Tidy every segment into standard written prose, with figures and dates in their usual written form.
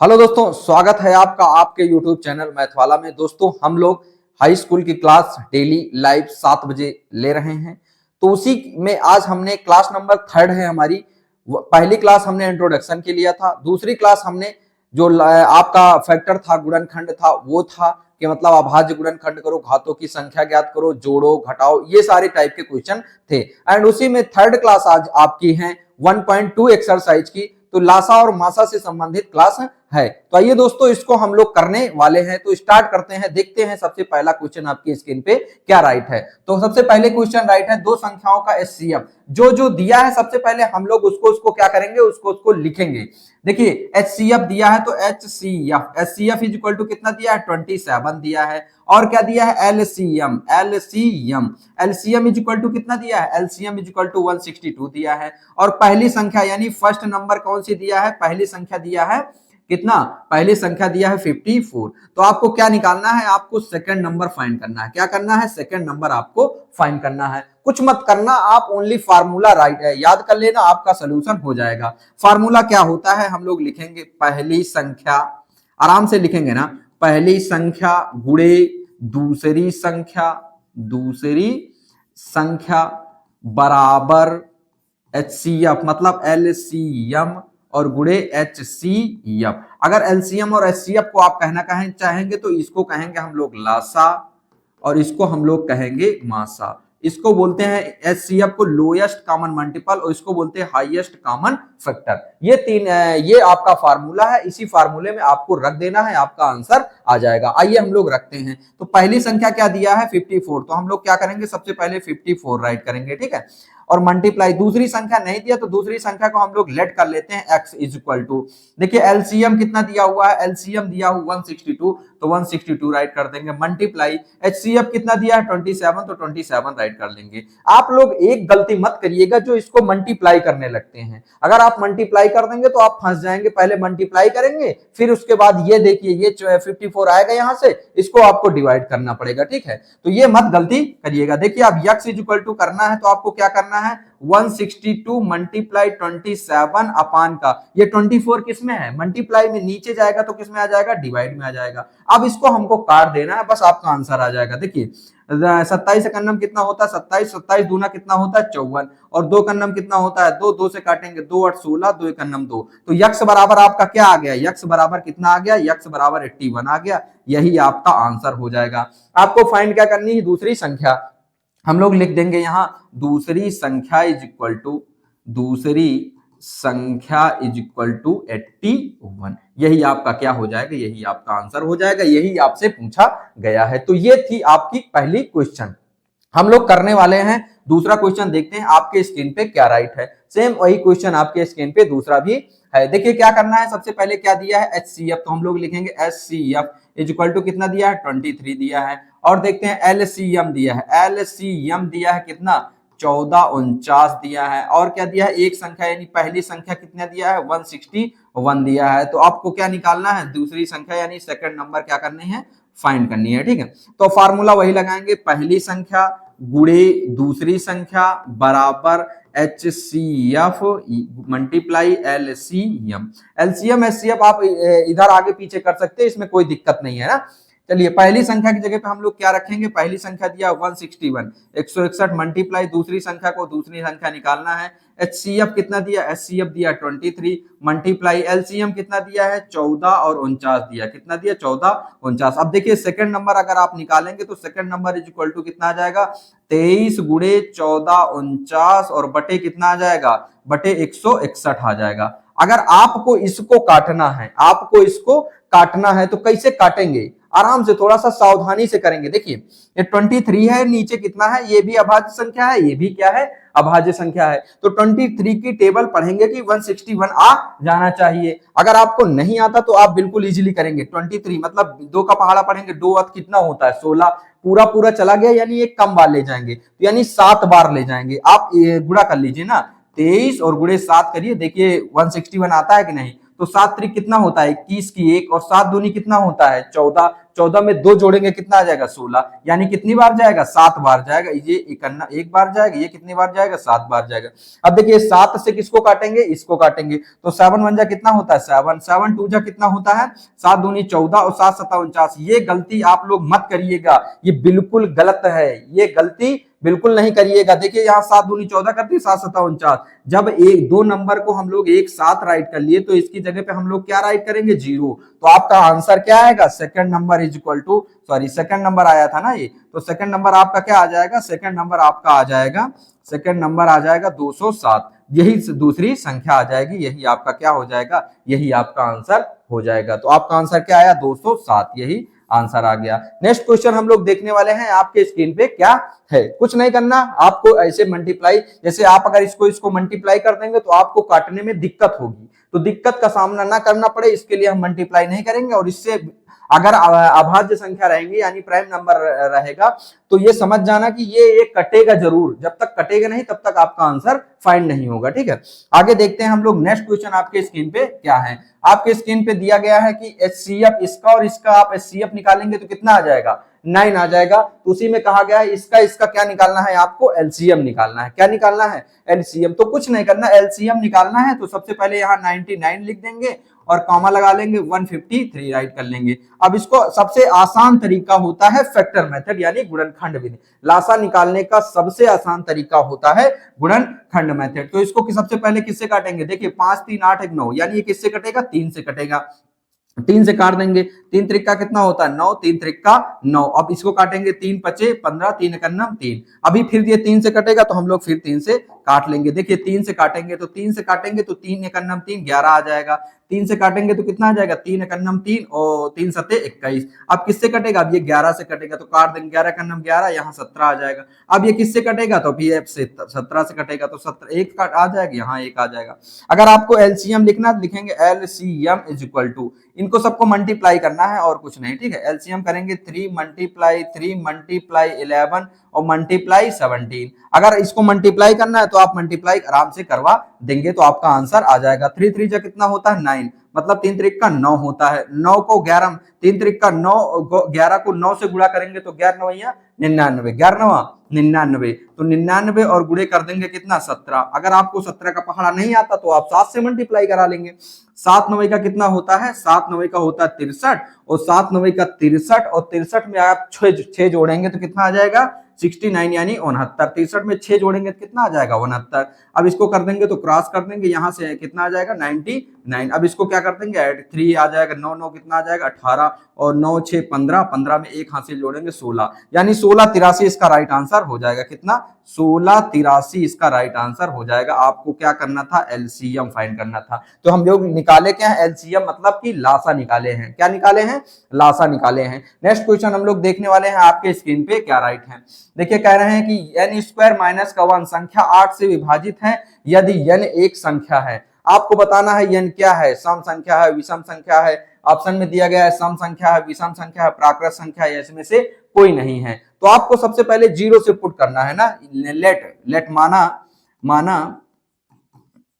Hello दोस्तों, स्वागत है आपका आपके YouTube चैनल मैथ वाला में। दोस्तों, हम लोग हाई स्कूल की क्लास डेली लाइव 7 बजे ले रहे हैं। तो उसी में आज हमने क्लास नंबर 3 है हमारी। पहली क्लास हमने इंट्रोडक्शन के लिया था। दूसरी क्लास हमने जो आपका फैक्टर था, गुणनखंड था, वो था कि मतलब अभाज्य गुणनखंड करो, घातों की संख्या ज्ञात करो, जोड़ो घटाओ, ये सारे टाइप के क्वेश्चन थे। एंड उसी में थर्ड क्लास आज आपकी है 1.2 एक्सरसाइज की। तो लासा और मासा से संबंधित क्लास है। तो आइए दोस्तों, इसको हम लोग करने वाले हैं। तो स्टार्ट करते हैं, देखते हैं सबसे पहला क्वेश्चन आपकी स्क्रीन पे क्या राइट है। तो सबसे पहले क्वेश्चन राइट है, दो संख्याओं का एचसीएफ जो जो दिया है, सबसे पहले हम लोग उसको क्या करेंगे, उसको लिखेंगे। देखिए, एचसीएफ दिया है तो एचसीएफ इज इक्वल टू कितना दिया है, 27 दिया है। और क्या दिया है, LCM LCM is equal to कितना दिया है, एलसीएम इज इक्वल टू 162 दिया है। और पहली संख्या यानी फर्स्ट नंबर कौन सी दिया है, पहली संख्या दिया है कितना, पहली संख्या दिया है 54। तो आपको क्या निकालना है, आपको सेकंड नंबर फाइंड करना है। क्या करना है, सेकंड नंबर आपको फाइंड करना है। कुछ मत करना, आप ओनली फार्मूला राइट है याद कर लेना, आपका सोल्यूशन हो जाएगा। फार्मूला क्या होता है, हम लोग लिखेंगे पहली संख्या, आराम से लिखेंगे ना, पहली संख्या गुणे दूसरी संख्या बराबर एचसीएफ, मतलब एलसीएम और गुणे एचसीएफ। अगर एलसीएम और एचसीएफ को आप कहना चाहेंगे तो इसको कहेंगे हम लोग लासा और इसको हम लोग कहेंगे मासा। इसको बोलते हैं एचसीएफ को लोएस्ट कॉमन मल्टीपल और इसको बोलते हैं हाईएस्ट कॉमन फैक्टर। ये आपका फार्मूला है। इसी फार्मूले में आपको रख देना है, आपका आंसर आ जाएगा। आइए हम लोग रखते हैं। तो पहली संख्या क्या दिया है, 54। तो हम लोग क्या करेंगे, सबसे पहले 54 राइट करेंगे, ठीक है। और मल्टीप्लाई, दूसरी संख्या नहीं दिया तो दूसरी संख्या को हम लोग लेट कर लेते हैं x इज इक्वल टू, देखिए एलसीएम कितना दिया हुआ है, एलसीएम दिया हुआ 162, तो 162 राइट कर देंगे। मल्टीप्लाई एचसीएफ कितना दिया है 27, तो 27 राइट कर लेंगे। आप लोग एक गलती मत करिएगा जो इसको मल्टीप्लाई करने लगते हैं। अगर आप मल्टीप्लाई कर देंगे तो आप फंस जाएंगे। पहले मल्टीप्लाई करेंगे, फिर उसके बाद ये देखिए ये 54 आएगा, यहां से इसको आपको डिवाइड करना पड़ेगा, ठीक है। तो ये मत गलती करिएगा। देखिए अब x इज इक्वल टू करना है तो आपको क्या करना है, 162 मल्टीप्लाई 27 अपान का, ये 24 किस में है, मल्टीप्लाई में नीचे जाएगा तो किस में आ जाएगा, डिवाइड में आ जाएगा। अब इसको हमको काट देना है, बस आपका आंसर आ जाएगा। देखिए 27 का नम कितना होता है, 27 दूना कितना होता है 54, और 2 का नम कितना होता है 2, 2 से काटेंगे 2 8 16, 2 का नम 2। तो यक्स बराबर आपका क्या आ गया, यक्स बराबर कितना आ गया, यक्स बराबर 81 आ गया। यही आपका आंसर हो जाएगा। आपको फाइंड क्या करनी है, दूसरी संख्या। हम लोग लिख देंगे यहां दूसरी संख्या इज इक्वल टू 81। यही आपका क्या हो जाएगा, यही आपका आंसर हो जाएगा। यही आपसे पूछा गया है। तो ये थी आपकी पहली क्वेश्चन। हम लोग करने वाले हैं दूसरा क्वेश्चन, देखते हैं आपके स्क्रीन पे क्या राइट है। सेम वही क्वेश्चन आपके स्क्रीन पे दूसरा भी है। देखिए क्या करना है, सबसे पहले क्या दिया है, एचसीएफ, तो हम लोग लिखेंगे एचसीएफ इज इक्वल टू कितना दिया है 23 दिया है। और देखते हैं एलसीएम दिया है, एलसीएम दिया है कितना 1449 दिया है। और क्या दिया है, एक संख्या यानी पहली संख्या कितना दिया है 161 दिया है। तो आपको क्या निकालना है, दूसरी संख्या यानी सेकंड नंबर क्या करनी है, फाइंड करनी है, ठीक है। तो फार्मूला वही लगाएंगे, पहली संख्या गुणे दूसरी संख्या बराबर HCF multiply LCM. LCM HCF आप इधर आगे पीछे कर सकते हैं, इसमें कोई दिक्कत नहीं है ना। चलिए पहली संख्या की जगह पे हम लोग क्या रखेंगे, पहली संख्या दिया 161, 161 मल्टीप्लाई दूसरी संख्या को दूसरी संख्या निकालना है। एचसीएफ कितना दिया, एचसीएफ दिया 23 मल्टीप्लाई एलसीएम कितना दिया है 14 और 49 दिया, कितना दिया 14 49। अब देखिए सेकंड नंबर अगर आप निकालेंगे तो second number is equal to कितना आ जाएगा, 23 गुणे 14 49 और बटे कितना आ जाएगा, बटे 161 आ जाएगा। अगर आपको इसको काटना है तो कैसे काटेंगे, आराम से थोड़ा सा सावधानी से करेंगे। देखिए ये 23 है, नीचे कितना है, ये भी अभाज्य संख्या है, ये भी क्या है, अभाज्य संख्या है। तो 23 की टेबल पढ़ेंगे कि 161 आ जाना चाहिए। अगर आपको नहीं आता तो आप बिल्कुल इजीली करेंगे। 23 मतलब 2 का पहाड़ा पढ़ेंगे, 2 अर्थ कितना होता है 16, पूरा चला गया यानी एक कम बार ले जाएंगे, तो यानी 7 बार ले जाएंगे। आप गुणा कर लीजिए ना, 23 और गुणे 7 करिए, देखिए 161 आता है कि नहीं। तो 7 त्रिक कितना होता है 21 की 1 और 7 दूनी कितना होता है 14, 14 में 2 जोड़ेंगे कितना आ जाएगा 16, यानी कितनी बार जाएगा 7 बार जाएगा। ये एक बार जाएगा, ये कितनी बार जाएगा 7 बार जाएगा। अब देखिए 7 से किसको काटेंगे, इसको काटेंगे, तो 7 1 जा कितना होता है 7, 7 2 जा कितना होता है 7 दूनी 14 और 7 7 49। ये गलती आप लोग मत करिएगा, ये बिल्कुल गलत है, ये गलती बिल्कुल नहीं करिएगा। देखिए यहाँ 7 दूनी 14 करते हैं 7 7 49, जब एक दो नंबर को हम लोग एक साथ राइट कर लिए तो इसकी जगह पे हम लोग क्या राइट करेंगे 0, तो आपका आंसर क्या आएगा second number is equal to, sorry second number आया था ना ये, तो सेकंड नंबर आपका क्या आ जाएगा, सेकंड नंबर आपका आ जाएगा, सेकंड नंबर आ जाएगा 207, यही दूसरी संख्या आ जाएगी, यही आपका क्या हो जाएगा, यही आपका आंसर हो जाएगा। तो आपका आंसर क्या आया 207, यही आंसर आ गया। नेक्स्ट क्वेश्चन हम लोग देखने वाले हैं, आपके स्क्रीन पे क्या है, कुछ नहीं करना आपको, ऐसे मल्टीप्लाई, जैसे आप अगर इसको मल्टीप्लाई कर देंगे तो आपको काटने में दिक्कत होगी, तो दिक्कत का सामना ना करना पड़े इसके लिए हम मल्टीप्लाई नहीं करेंगे। और इससे अगर अभाज्य संख्या रहेंगी यानी प्राइम नंबर रहेगा तो ये समझ जाना कि ये कटेगा जरूर, जब तक कटेगा नहीं तब तक आपका आंसर फाइंड नहीं होगा। ठीक है, आगे देखते हैं हम लोग नेक्स्ट क्वेश्चन आपके स्क्रीन पे क्या है। आपके स्क्रीन पे दिया गया है कि HCF इसका और इसका आप HCF निकालेंगे तो कितना आ जाएगा 9 आ जाएगा। तो उसी में कहा गया है इसका क्या निकालना है, आपको LCM निकालना है। क्या निकालना है LCM, तो कुछ नहीं करना, LCM निकालना है तो सबसे पहले यहाँ 99 लिख देंगे और कॉमा लगा लेंगे, 153 राइट कर लेंगे। अब इसको सबसे आसान तरीका होता है फैक्टर मेथड यानी गुणनखंड विधि, लासा निकालने का सबसे आसान तरीका होता है गुणनखंड मेथड। तो इसको सबसे पहले किससे काटेंगे, देखिए 5 3 8 1 9, यानी ये किससे कटेगा 3 से कटेगा, 3 से काट देंगे, 3 त्रिक का कितना होता है 9, 3 त्रिक का 9। अब इसको काटेंगे 3 पचे 15, 3 एकन्नम 3, अभी फिर ये 3 से कटेगा तो हम लोग फिर 3 से काट लेंगे। देखिए 3 से काटेंगे तो 3 से काटेंगे तो 3 एकन्नम 3 11 आ जाएगा, 3 से काटेंगे तो कितना आ जाएगा 3 एकन्नम 3 और 3 सते 21। अब किससे कटेगा, अब ये 11 से कटेगा तो काट देंगे, 11 एकन्नम 11, यहाँ 17 आ जाएगा। अब ये किससे कटेगा तो भी 17 से कटेगा तो 17 एक आ जाएगा, यहाँ 1 आ जाएगा। अगर आपको LCM लिखना लिखेंगे LCM इज इक्वल टू, इनको सबको मल्टीप्लाई करना है और कुछ नहीं। ठीक है, LCM करेंगे 3 मल्टीप्लाई 3 मल्टीप्लाई 11 और मल्टीप्लाई 17। अगर इसको मल्टीप्लाई करना है तो आप मल्टीप्लाई आराम से करवा देंगे तो आपका आंसर आ जाएगा। 3 3 जा कितना होता है 9, मतलब 3 त्रिक का 9 होता है, 9 को 11, 3 त्रिक का 9, 11 को 9 से गुणा करेंगे तो 11 9 99, 11 99, तो 99 और गुणे कर देंगे कितना 17। अगर आपको 17 का पहाड़ा नहीं आता तो आप 7 से मल्टीप्लाई करा लेंगे। 7 9 का कितना होता है, 7 9 का होता है 63 और 7 9 का 63 और 63 में आप 6 जोड़ेंगे तो कितना आ जाएगा 69 यानी 69। 63 में 6 जोड़ेंगे तो कितना आ जाएगा 69। अब इसको कर देंगे तो क्रॉस कर देंगे, यहाँ से कितना आ जाएगा 99। अब इसको क्या कर देंगे ऐड 3 आ जाएगा, 9 9 कितना आ जाएगा 18 और 9 6 15, 15 में एक हासिल जोड़ेंगे 16, यानी 16 83 इसका राइट आंसर हो जाएगा। कितना 16 83 इसका राइट आंसर हो जाएगा। आपको क्या करना था LCM फाइंड करना था, तो हम लोग निकाले क्या है LCM, मतलब कि लासा निकाले हैं। क्या निकाले हैं, लासा निकाले हैं। नेक्स्ट क्वेश्चन हम लोग देखने वाले हैं, आपके स्क्रीन पे क्या राइट है। देखिए कह रहे हैं कि n स्क्वायर माइनस का 1 संख्या 8 से विभाजित है यदि n एक संख्या है। आपको बताना है n क्या है, सम संख्या है, विषम संख्या है। ऑप्शन में दिया गया है सम संख्या है, विषम संख्या है, प्राकृत संख्या है, इसमें से कोई नहीं है। तो आपको सबसे पहले 0 से पुट करना है ना, लेट माना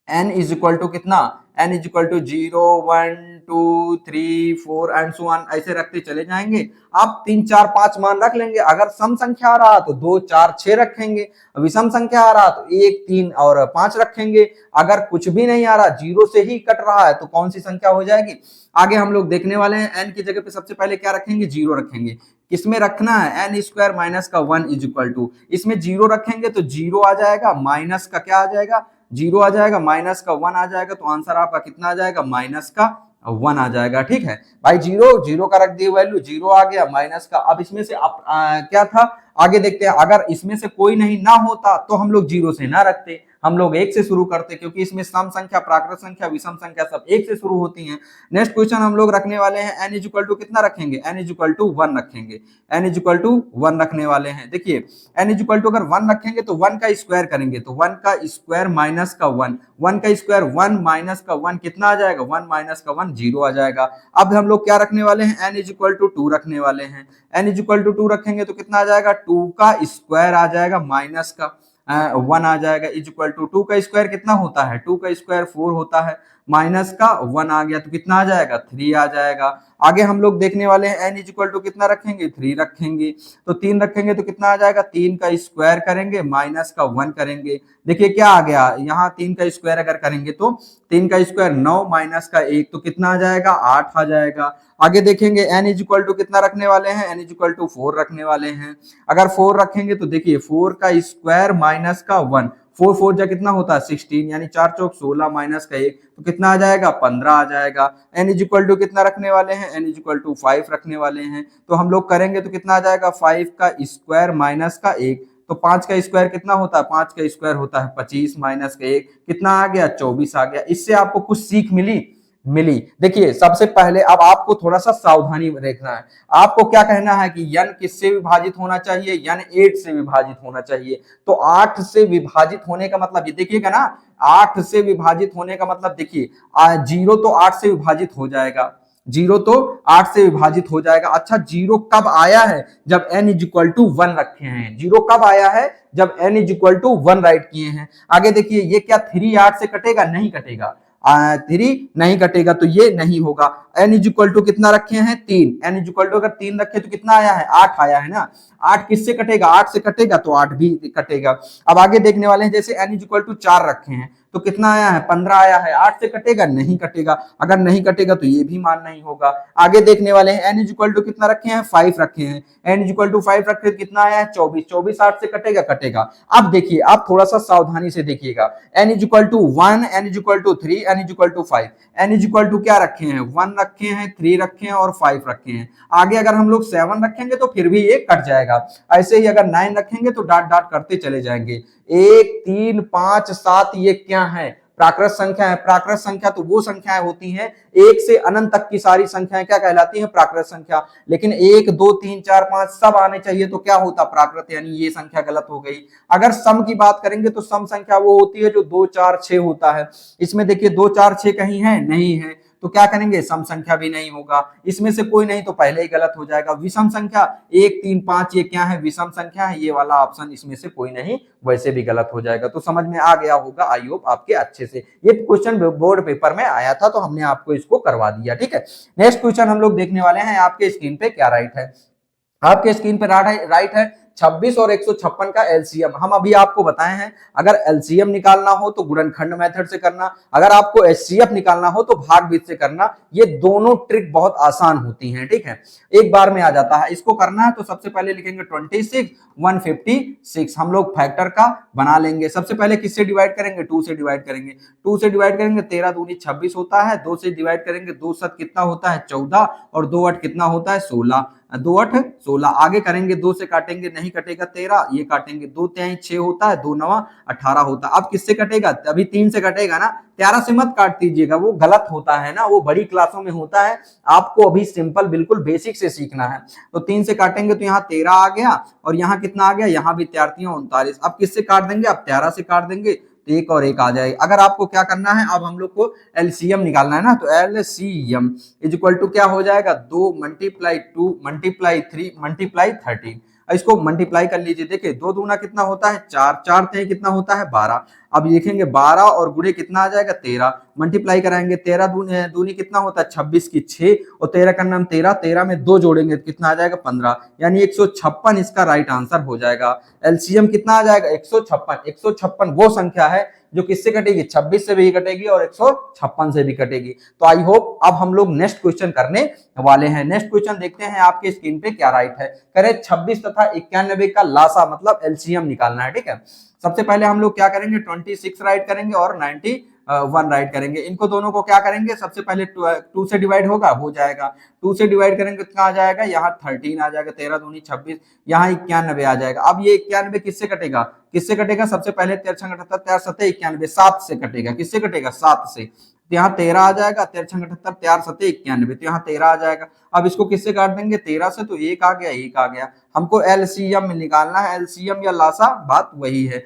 n इज इक्वल टू कितना, n is equal to 0 1 2 3 4 and so on, ऐसे रखते चले जाएंगे। आप 3 4 5 मान रख लेंगे। अगर सम संख्या आ रहा तो 2 4 6 रखेंगे, विषम संख्या आ रहा तो 1 3 और 5 रखेंगे। अगर कुछ भी नहीं आ रहा, 0 से ही कट रहा है, तो कौन सी संख्या हो जाएगी आगे हम लोग देखने वाले हैं। n की जगह पे सबसे पहले क्या रखेंगे 0 रखेंगे। किसमें रखना है, n स्क्वायर माइनस का 1 इज इक्वल टू, इसमें 0 रखेंगे तो 0 आ जाएगा, माइनस का क्या आ जाएगा 0 आ जाएगा, माइनस का 1 आ जाएगा, तो आंसर आपका कितना आ जाएगा माइनस का 1 आ जाएगा। ठीक है भाई, 0 का रख दिए वैल्यू, 0 आ गया, माइनस का। अब इसमें से क्या था आगे देखते हैं। अगर इसमें से कोई नहीं ना होता तो हम लोग 0 से ना रखते, हम लोग 1 से शुरू करते, क्योंकि इसमें सम संख्या, प्राकृत संख्या, विषम संख्या सब 1 से शुरू होती हैं। नेक्स्ट क्वेश्चन हम लोग रखने वाले हैं n इज इक्वल टू कितना रखेंगे, n इज इक्वल टू 1 रखेंगे, n इज इक्वल टू 1 रखने वाले हैं। देखिए n इज इक्वल टू अगर 1 रखेंगे तो 1 का स्क्वायर करेंगे तो 1 का स्क्वायर माइनस का 1, 1 का स्क्वायर 1 माइनस का 1 कितना आ जाएगा, 1 माइनस का 1 0 आ जाएगा। अब हम लोग क्या रखने वाले हैं, n इज इक्वल टू 2 रखने वाले हैं। n इज इक्वल टू 2 रखेंगे तो कितना आ जाएगा, 2 का स्क्वायर आ जाएगा माइनस का 1 आ जाएगा, इज इक्वल टू 2 का स्क्वायर कितना होता है, 2 का स्क्वायर 4 होता है, माइनस का 1 आ गया तो कितना आ जाएगा 3 आ जाएगा। आगे हम लोग देखने वाले हैं n इज इक्वल टू कितना रखेंगे 3 रखेंगे, तो 3 रखेंगे तो कितना आ जाएगा 3 का स्क्वायर करेंगे माइनस का 1 करेंगे। देखिए क्या आ गया यहाँ 3 का स्क्वायर अगर करेंगे तो 3 का स्क्वायर 9 माइनस का 1 तो कितना आ जाएगा 8 आ जाएगा। आगे देखेंगे n इज इक्वल टू कितना रखने वाले हैं n इज इक्वल टू 4 रखने वाले हैं। अगर 4 रखेंगे तो देखिए 4 का स्क्वायर माइनस का 1, 4 4 जा कितना होता है 16 यानी 4 चौक 16 माइनस का 1 तो कितना आ जाएगा 15 आ जाएगा। n इज इक्वल टू कितना रखने वाले हैं n इज इक्वल टू 5 रखने वाले हैं, तो हम लोग करेंगे तो कितना आ जाएगा 5 का स्क्वायर माइनस का 1, तो 5 का स्क्वायर कितना होता है 5 का स्क्वायर होता है 25 माइनस का 1 कितना आ गया 24 आ गया। इससे आपको कुछ सीख मिली। देखिए सबसे पहले अब आपको थोड़ा सा सावधानी रखना है। आपको क्या कहना है कि n किससे विभाजित होना चाहिए n 8 से विभाजित होना चाहिए। तो 8 से विभाजित होने का मतलब ये देखिएगा ना 8 से विभाजित होने का मतलब देखिए 0 तो 8 से विभाजित हो जाएगा, 0 तो 8 से विभाजित हो जाएगा। अच्छा 0 कब आया है जब n इज इक्वल टू 1 रखे हैं, 0 कब आया है जब n is equal to 1 right किए हैं। आगे देखिए ये क्या 3 8 से कटेगा नहीं कटेगा, 3 नहीं कटेगा तो ये नहीं होगा। n इज इक्वल टू कितना रखे हैं 3, n इज इक्वल टू अगर 3 रखे तो कितना आया है 8 आया है ना, 8 किससे कटेगा 8 से कटेगा तो 8 भी कटेगा। अब आगे देखने वाले हैं जैसे n इज इक्वल टू 4 रखे हैं तो कितना आया है 15 आया है, 8 से कटेगा नहीं कटेगा, अगर नहीं कटेगा तो ये भी मान नहीं होगा। आगे देखने वाले हैं n इज इक्वल टू कितना रखे हैं 5 रखे हैं, n इज इक्वल टू 5 रखे कितना आया है 24, 24 8 से कटेगा कटेगा। अब देखिए आप थोड़ा सा सावधानी से देखिएगा n is equal to 1 n is equal to 3 n is equal to 5, n is equal to क्या रखे हैं 1 रखे हैं 3 रखे हैं और 5 रखे हैं। आगे अगर हम लोग 7 रखेंगे तो फिर भी ये कट जाएगा, ऐसे ही अगर 9 रखेंगे तो डाट डाट करते चले जाएंगे। 1 3 5 7 ये क्या है प्राकृत संख्या है। प्राकृत संख्या तो वो संख्याएं होती हैं 1 से अनंत तक की सारी संख्याएं क्या कहलाती हैं प्राकृत संख्या, लेकिन 1 2 3 4 5 सब आने चाहिए तो क्या होता प्राकृत, यानी ये संख्या गलत हो गई। अगर सम की बात करेंगे तो सम संख्या वो होती है जो 2 4 6 होता है, इसमें देखिए 2 4 6 कहीं है नहीं है तो क्या करेंगे सम संख्या भी नहीं होगा, इसमें से कोई नहीं तो पहले ही गलत हो जाएगा। विषम संख्या 1 3 5 ये क्या है विषम संख्या है, ये वाला ऑप्शन इसमें से कोई नहीं वैसे भी गलत हो जाएगा। तो समझ में आ गया होगा आई होप आपके अच्छे से, ये क्वेश्चन बोर्ड पेपर में आया था तो हमने आपको इसको करवा दिया। ठीक है नेक्स्ट क्वेश्चन हम लोग देखने वाले हैं, आपके स्क्रीन पे क्या राइट है, आपके स्क्रीन पे राइट है 26 और 156 का एलसीएम। हम अभी आपको बताए हैं अगर एलसीएम निकालना हो तो गुणनखंड मेथड से करना, अगर आपको एचसीएफ निकालना हो तो भागफल से करना, ये दोनों ट्रिक बहुत आसान होती हैं। ठीक है एक बार में आ जाता है, इसको करना है तो सबसे पहले लिखेंगे 26 156, हम लोग फैक्टर का बना लेंगे। सबसे पहले किससे डिवाइड करेंगे 2 से डिवाइड करेंगे, 2 से डिवाइड करेंगे 13 दूनी 26 होता है, 2 से डिवाइड करेंगे 2 7 कितना होता है 14 और 2 8 कितना होता है 16, 2 8 16। आगे करेंगे 2 से काटेंगे नहीं कटेगा 13, ये काटेंगे 2 3 6 होता है, 2 9 18 होता है। अब किससे कटेगा अभी 3 से कटेगा ना, 13 से मत काट दीजिएगा वो गलत होता है ना, वो बड़ी क्लासों में होता है, आपको अभी सिंपल बिल्कुल बेसिक से सीखना है। तो 3 से काटेंगे तो यहाँ 13 आ गया और यहाँ कितना आ गया यहाँ विद्यार्थियों 39। अब किससे काट देंगे अब 13 से काट देंगे तो 1 और 1 आ जाएगी। अगर आपको क्या करना है अब हम लोग को एलसीएम निकालना है ना, तो एलसीएम इज इक्वल टू क्या हो जाएगा 2 मल्टीप्लाई 2 मल्टीप्लाई 3 मल्टीप्लाई 13, इसको मल्टीप्लाई कर लीजिए। देखिए 2 दूना कितना होता है 4, 4 थे कितना होता है 12। अब लिखेंगे 12 और गुणे कितना आ जाएगा 13, मल्टीप्लाई कराएंगे 13 दूनी कितना होता है 26 की 6 और 13 का नाम 13, 13 में 2 जोड़ेंगे तो कितना आ जाएगा 15, यानी 156 इसका राइट आंसर हो जाएगा। एलसीएम कितना आ जाएगा 156, 156 वो संख्या है जो किससे कटेगी 26 से भी कटेगी और 156 से भी कटेगी। तो आई होप अब हम लोग नेक्स्ट क्वेश्चन करने वाले हैं। नेक्स्ट क्वेश्चन देखते हैं आपके स्क्रीन पे क्या राइट है। करे 26 तथा 91 का लासा मतलब एलसीएम निकालना है। ठीक है सबसे पहले हम लोग क्या करेंगे 26 राइट करेंगे और 91 राइट करेंगे। इनको दोनों को क्या करेंगे सबसे पहले 2 से डिवाइड होगा हो जाएगा, 2 से डिवाइड करेंगे कितना आ जाएगा यहाँ 13 आ जाएगा, 13 दूनी 26, यहाँ 91 आ जाएगा। अब ये 91 किससे कटेगा सबसे पहले 13 78 13 7 91 7 से कटेगा, किससे कटेगा 7 से, तो यहाँ 13 आ जाएगा, 13 78 13 7 91 तो यहाँ 13 आ जाएगा। अब इसको किससे काट देंगे 13 से तो 1 आ गया 1 आ गया। हमको एलसीएम निकालना है, एलसीएम या लासा बात वही है।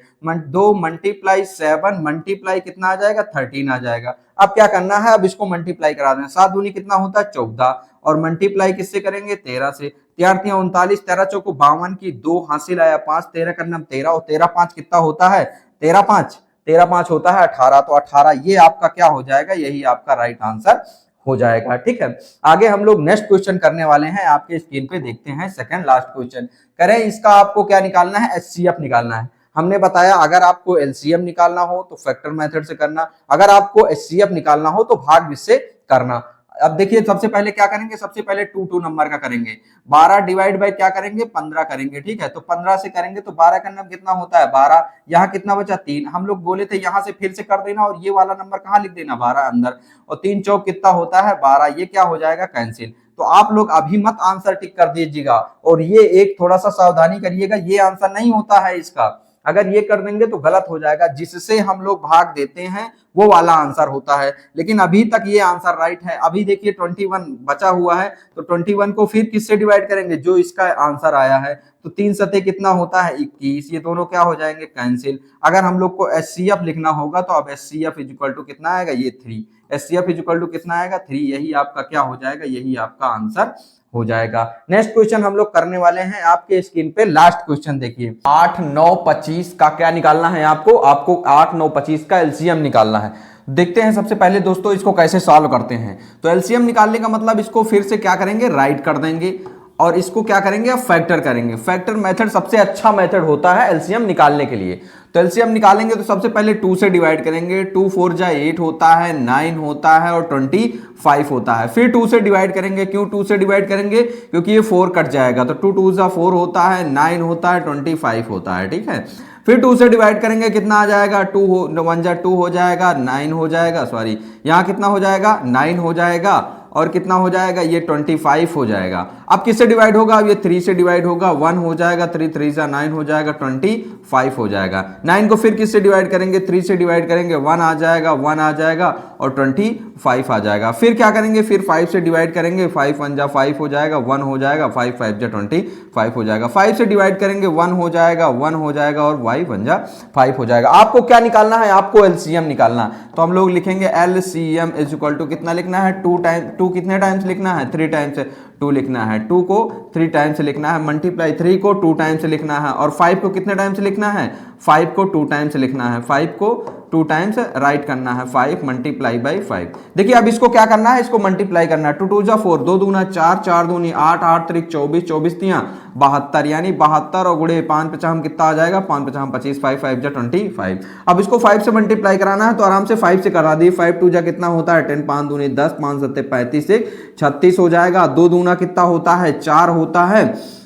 2 मल्टीप्लाई 7 मल्टीप्लाई कितना आ जाएगा 13 आ जाएगा। अब क्या करना है अब इसको मल्टीप्लाई करा देना, 7 दूनी कितना होता है 14 और मल्टीप्लाई किससे करेंगे 13 से, 4 39, 13 चौको 52 की 2 हासिल आया 5, 13 का नाम 13 और 13 5 कितना होता है 13 5 13 5 होता है 18, तो 18 ये आपका क्या हो जाएगा, यही आपका राइट आंसर हो जाएगा। ठीक है, आगे हम लोग नेक्स्ट क्वेश्चन करने वाले हैं, आपके स्क्रीन पे देखते हैं सेकंड लास्ट क्वेश्चन। करें इसका आपको क्या निकालना है, एचसीएफ निकालना है। हमने बताया अगर आपको एलसीएम निकालना हो तो फैक्टर मेथड से करना, अगर आपको एचसीएफ निकालना हो तो भाग से करना। अब देखिए सबसे पहले क्या करेंगे, सबसे पहले 2 नंबर का करेंगे, 12 डिवाइड बाय क्या करेंगे 15 करेंगे। ठीक है, तो 15 से करेंगे तो 12 का नंबर कितना होता है 12, यहाँ कितना बचा 3, हम लोग बोले थे यहाँ से फिर से कर देना और ये वाला नंबर कहाँ लिख देना 12 अंदर, और 3 चौक कितना होता है 12, ये क्या हो जाएगा कैंसिल। तो आप लोग अभी मत आंसर टिक कर दीजिएगा, और ये एक थोड़ा सा सावधानी करिएगा, ये आंसर नहीं होता है इसका, अगर ये कर देंगे तो गलत हो जाएगा, जिससे हम लोग भाग देते हैं वो वाला आंसर होता है। लेकिन अभी तक ये आंसर राइट है। अभी देखिए 21 बचा हुआ है, तो 21 को फिर किससे डिवाइड करेंगे, जो इसका आंसर आया है, तो 3 सते कितना होता है 21, ये दोनों क्या हो जाएंगे कैंसिल। अगर हम लोग को एचसीएफ लिखना होगा तो अब एचसीएफ इक्वल टू कितना आएगा, ये 3, एचसीएफ इक्वल टू कितना आएगा 3, यही आपका क्या हो जाएगा, यही आपका आंसर हो जाएगा। नेक्स्ट क्वेश्चन हम लोग करने वाले हैं, आपके स्क्रीन पे लास्ट क्वेश्चन देखिए, 8 9 25 का क्या निकालना है आपको 8 9 25 का एलसीएम निकालना है। देखते हैं सबसे पहले दोस्तों इसको कैसे सॉल्व करते हैं। तो एलसीएम निकालने का मतलब इसको फिर से क्या करेंगे, राइट कर देंगे, और इसको क्या करेंगे, अब फैक्टर करेंगे। फैक्टर मेथड सबसे अच्छा मेथड होता है एलसीएम निकालने के लिए। तो एलसीएम निकालेंगे तो सबसे पहले 2 से डिवाइड करेंगे, 2 4 जा 8 होता है, 9 होता है और 25 होता है। फिर 2 से डिवाइड करेंगे, क्यों 2 से डिवाइड करेंगे, क्योंकि ये 4 कट जाएगा, तो 2 2 जा 4 होता है, 9 होता है, 25 होता है। ठीक है, फिर 2 से डिवाइड करेंगे, कितना आ जाएगा 2 1 जा 2 हो जाएगा, 9 हो जाएगा, सॉरी यहाँ कितना हो जाएगा 9 हो जाएगा, और कितना हो जाएगा ये 25 हो जाएगा। अब किससे डिवाइड होगा, अब ये 3 से डिवाइड होगा, 1 हो जाएगा, 3 3 जा 9 हो जाएगा, 25 हो जाएगा। 9 को फिर किससे डिवाइड करेंगे, 3 से डिवाइड करेंगे, 1 आ जाएगा, 1 आ जाएगा और 25 आ जाएगा। फिर क्या करेंगे, फिर 5 से डिवाइड करेंगे, 5 1 जा 5 हो जाएगा, 1 हो जाएगा, 5 5 जा 25 हो जाएगा। 5 से डिवाइड करेंगे, 1 हो जाएगा, 1 हो जाएगा और 5 1 जा 5 हो जाएगा। आपको क्या निकालना है, आपको एलसीएम निकालना। तो हम लोग लिखेंगे एलसीएम इज इक्वल टू कितना लिखना है, 2 कितने टाइम्स लिखना है, 3 टाइम्स 2 लिखना है, 2 को 3 टाइम्स लिखना है, मल्टीप्लाई 3 को 2 टाइम्स लिखना है, और 5 को कितने टाइम्स लिखना है, 5 को 2 टाइम्स लिखना है, 5 को 2 टाइम्स राइट करना है, 5 मल्टीप्लाई बाई 5। देखिए अब इसको क्या करना है, इसको मल्टीप्लाई करना है, 2 2 जा 4, 2 दूना 4, 4 दूनी 8, 8 3 24, 24 तियां 72, यानी 72 और गुड़े 5 50 कितना आ जाएगा 5 50 25, 5 5 जा 25। अब इसको 5 से मल्टीप्लाई कराना है तो आराम से 5 से करा दी, 5 2 जा कितना होता है 10, 5 दूनी 10, 5 7 35 36 हो जाएगा। 2 दूना कितना होता है 4 होता है,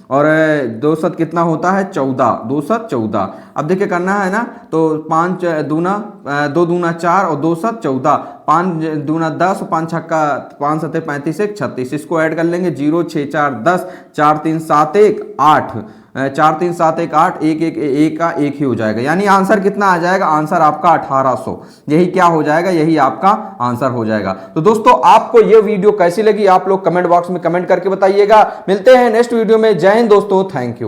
और 2 7 कितना होता है 14, 2 7 14। अब देखिए करना है ना, तो 5 दूना 2 दूना 4 और 2 7 14, 5 दूना 10, 5 छक्का 5 7 35 36, इसको ऐड कर लेंगे 0 6 4 10, 4 3 7 1 8, 4 3 7 1 8, 1 1 1 का 1 ही हो जाएगा, यानी आंसर कितना आ जाएगा, आंसर आपका 1800, यही क्या हो जाएगा, यही आपका आंसर हो जाएगा। तो दोस्तों आपको ये वीडियो कैसी लगी आप लोग कमेंट बॉक्स में कमेंट करके बताइएगा। मिलते हैं नेक्स्ट वीडियो में। जय हिंद दोस्तों, थैंक यू।